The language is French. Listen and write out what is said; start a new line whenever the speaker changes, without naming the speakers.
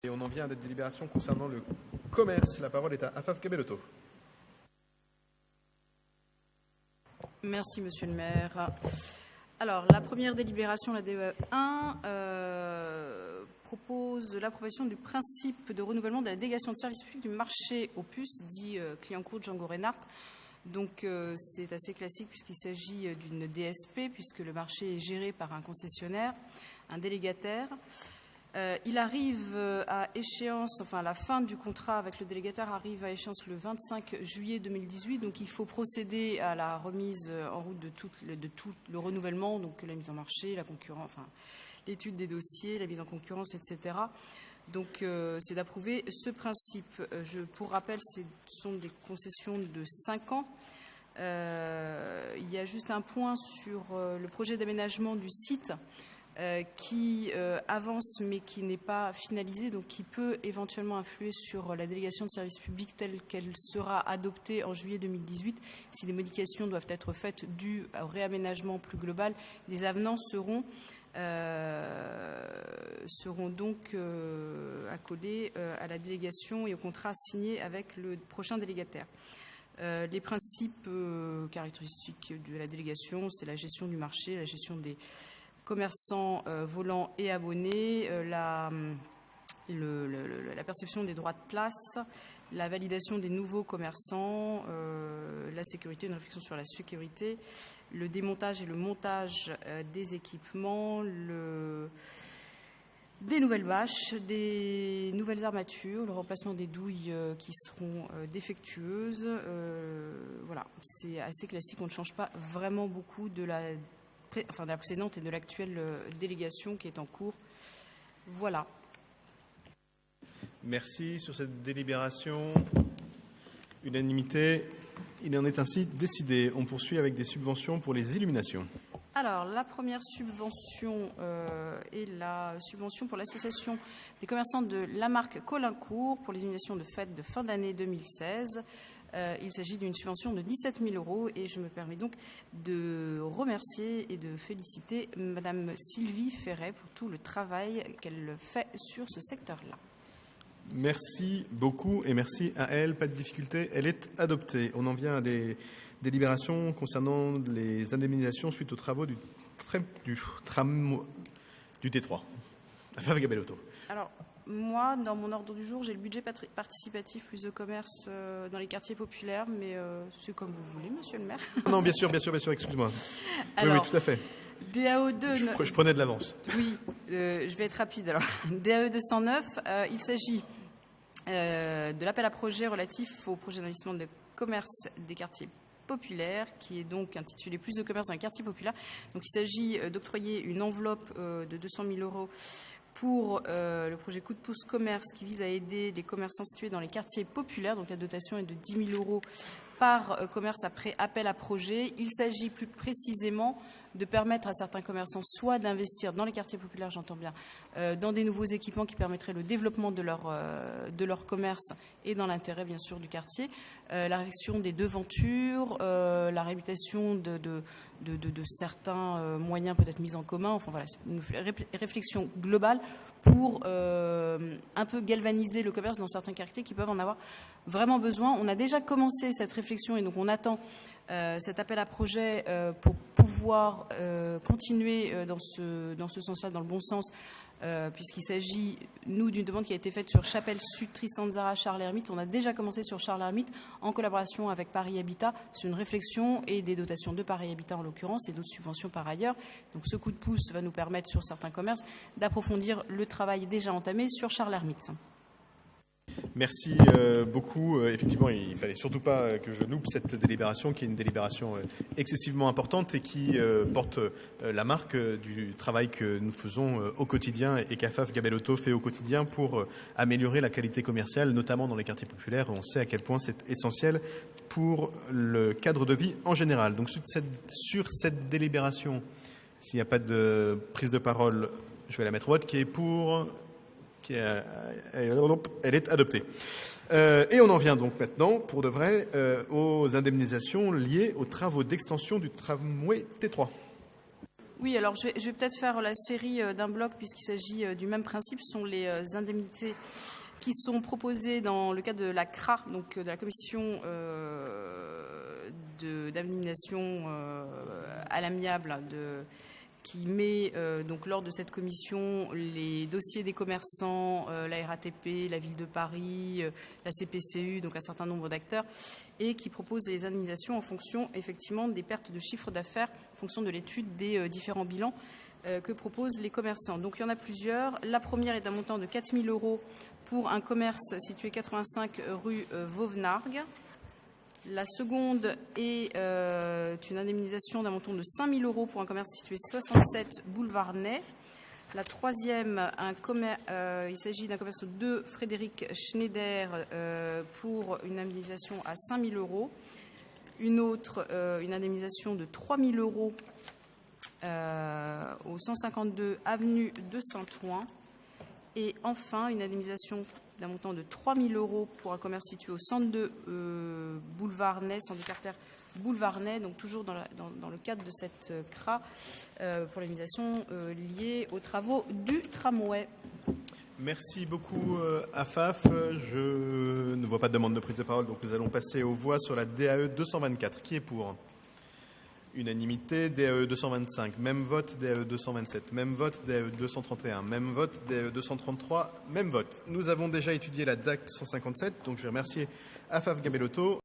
Et on en vient à des délibérations concernant le commerce. La parole est à Afaf Gabellotto.
Merci, Monsieur le maire. Alors, la première délibération, la DE1, propose l'approbation du principe de renouvellement de la délégation de service public du marché aux puces, dit Clignancourt Django Reinhardt. Donc, c'est assez classique puisqu'il s'agit d'une DSP, puisque le marché est géré par un concessionnaire, un délégataire. Il arrive à échéance, enfin la fin du contrat avec le délégataire arrive à échéance le 25 juillet 2018, donc il faut procéder à la remise en route de tout le renouvellement, donc la mise en marché, la concurrence, enfin l'étude des dossiers, la mise en concurrence, etc. Donc c'est d'approuver ce principe. Pour rappel, ce sont des concessions de 5 ans. Il y a juste un point sur le projet d'aménagement du site qui avance mais qui n'est pas finalisé, donc qui peut éventuellement influer sur la délégation de service public telle qu'elle sera adoptée en juillet 2018. Si des modifications doivent être faites dues au réaménagement plus global, des avenants seront donc accolés à la délégation et au contrat signé avec le prochain délégataire. Les principes caractéristiques de la délégation, c'est la gestion du marché, la gestion des commerçants volants et abonnés, la perception des droits de place, la validation des nouveaux commerçants, la sécurité, une réflexion sur la sécurité, le démontage et le montage des équipements, des nouvelles bâches, des nouvelles armatures, le remplacement des douilles qui seront défectueuses. Voilà, c'est assez classique, on ne change pas vraiment beaucoup de la précédente et de l'actuelle délégation qui est en cours. Voilà.
Merci. Sur cette délibération, unanimité, il en est ainsi décidé. On poursuit avec des subventions pour les illuminations.
Alors, la première subvention est la subvention pour l'association des commerçants de la marque Colincourt pour les illuminations de fêtes de fin d'année 2016. Il s'agit d'une subvention de 17 000 € et je me permets donc de remercier et de féliciter Madame Sylvie Ferret pour tout le travail qu'elle fait sur ce secteur-là.
Merci beaucoup et merci à elle. Pas de difficulté, elle est adoptée. On en vient à des délibérations concernant les indemnisations suite aux travaux du T3. Afaf Gabellotto.
Alors, moi, dans mon ordre du jour, j'ai le budget participatif plus de commerce dans les quartiers populaires, mais c'est comme vous voulez, monsieur le maire.
Non, bien sûr, excuse-moi.
Alors,
oui, tout à fait.
DAO2...
Je prenais de l'avance.
Oui, je vais être rapide. Alors, DAE 209, il s'agit de l'appel à projet relatif au projet d'investissement de commerce des quartiers populaires, qui est donc intitulé Plus de commerce dans les quartiers populaires. Donc, il s'agit d'octroyer une enveloppe de 200 000 € pour le projet Coup de pouce commerce qui vise à aider les commerçants situés dans les quartiers populaires. Donc la dotation est de 10 000 € par commerce après appel à projet. Il s'agit plus précisément de permettre à certains commerçants soit d'investir dans les quartiers populaires, j'entends bien, dans des nouveaux équipements qui permettraient le développement de leur commerce et dans l'intérêt bien sûr du quartier, la réfection des devantures, la réhabilitation de certains moyens peut-être mis en commun, enfin voilà, c'est une réflexion globale pour un peu galvaniser le commerce dans certains quartiers qui peuvent en avoir vraiment besoin. On a déjà commencé cette réflexion et donc on attend cet appel à projet pour pouvoir continuer dans ce sens-là, dans le bon sens, puisqu'il s'agit, nous, d'une demande qui a été faite sur Chapelle Sud, Tristan Tzara, Charles Hermite. On a déjà commencé sur Charles Hermite en collaboration avec Paris Habitat sur une réflexion et des dotations de Paris Habitat en l'occurrence et d'autres subventions par ailleurs. Donc ce coup de pouce va nous permettre sur certains commerces d'approfondir le travail déjà entamé sur Charles Hermite.
Merci beaucoup. Effectivement, il ne fallait surtout pas que je loupe cette délibération, qui est une délibération excessivement importante et qui porte la marque du travail que nous faisons au quotidien et qu'Afaf Gabellotto fait au quotidien pour améliorer la qualité commerciale, notamment dans les quartiers populaires. On sait à quel point c'est essentiel pour le cadre de vie en général. Donc sur cette délibération, s'il n'y a pas de prise de parole, je vais la mettre au vote. Qui est pour... Elle est adoptée. Et on en vient donc maintenant, pour de vrai, aux indemnisations liées aux travaux d'extension du tramway T3.
Oui, alors je vais peut-être faire la série d'un bloc puisqu'il s'agit du même principe. Ce sont les indemnités qui sont proposées dans le cadre de la CRA, donc de la commission d'indemnisation à l'amiable, qui met donc lors de cette commission les dossiers des commerçants, la RATP, la Ville de Paris, la CPCU, donc un certain nombre d'acteurs, et qui propose les indemnisations en fonction effectivement des pertes de chiffre d'affaires, en fonction de l'étude des différents bilans que proposent les commerçants. Donc il y en a plusieurs. La première est d'un montant de 4 000 € pour un commerce situé 85 rue Vauvenargues. La seconde est une indemnisation d'un montant de 5 000 € pour un commerce situé 67 boulevard Ney. La troisième, il s'agit d'un commerce de Frédéric Schneider pour une indemnisation à 5 000 €. Une autre, une indemnisation de 3 000 € au 152 avenue de Saint-Ouen. Et enfin, une indemnisation d'un montant de 3 000 € pour un commerce situé au 102 boulevard Ney, 102 Carter boulevard Ney, donc toujours dans le cadre de cette CRA pour l'indemnisation liée aux travaux du tramway.
Merci beaucoup Afaf. Je ne vois pas de demande de prise de parole, donc nous allons passer aux voix sur la DAE 224. Qui est pour ? Unanimité. DAE 225, même vote. DAE 227, même vote. DAE 231, même vote. DAE 233, même vote. Nous avons déjà étudié la DAC 157, donc je vais remercier Afaf Gabellotto.